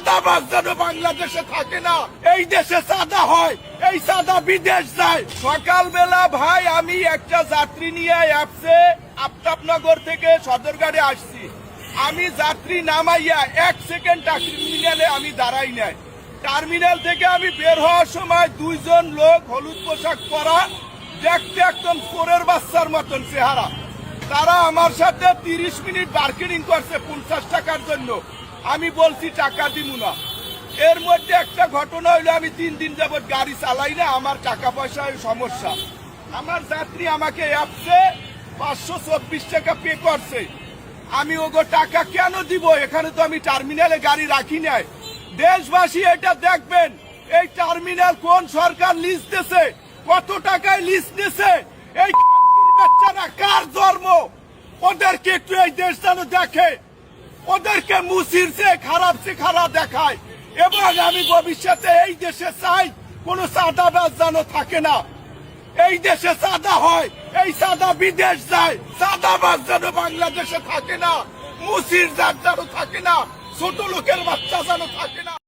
চাঁদাবাজ যেন বাংলাদেশে থাকে না। এই দেশে চাঁদা হয়, এই চাঁদা বিদেশ যায়। সকালবেলা ভাই আমি একটা যাত্রী নিয়ে অ্যাপসে আফতাবনগর থেকে সদরঘাটে আসছি। আমি যাত্রী নামাইয়া 1 সেকেন্ড টার্মিনালে আমি দাঁড়াই নাই। টার্মিনাল থেকে আমি বের হওয়ার সময় 2 জন লোক হলুদ পোশাক পরা, দেখতে একদম চোরের বাচ্চার মতন চেহারা। তারা আমার সাথে 30 মিনিট বার্গেনিং করছে 50 টাকার জন্য। আমি বলছি টাকা দিব না। এর মধ্যে একটা ঘটনা হইলো, আমি 3 দিন যাবত গাড়ি চালাই না, আমার টাকা পয়সার সমস্যা। আমার যাত্রী আমাকে অ্যাপসে 524 টাকা পে করছে। আমি ওগো টাকা কেন দিব? এখানে তো আমি টার্মিনালে গাড়ি রাখি নাই। দেশবাসী এটা দেখবেন, এই টার্মিনাল কোন সরকার লিজ দিছে, কত টাকায় লিজ দিছে, এই বাচ্চারা কার জন্ম, ওদেরকে একটু এই দেশ যেন দেখে, ওদেরকে মুসির সে খারাপ দেখায়। এবং আমি ভবিষ্যতে এই দেশে চাই কোন চাঁদাবাজ যেন থাকে না। এই দেশে চাঁদা হয়, এই চাঁদা বিদেশ যায়। চাঁদাবাজ যেন বাংলাদেশে থাকে না, মুসির যেন থাকে না, ছোট লোকের বাচ্চা যেন থাকে না।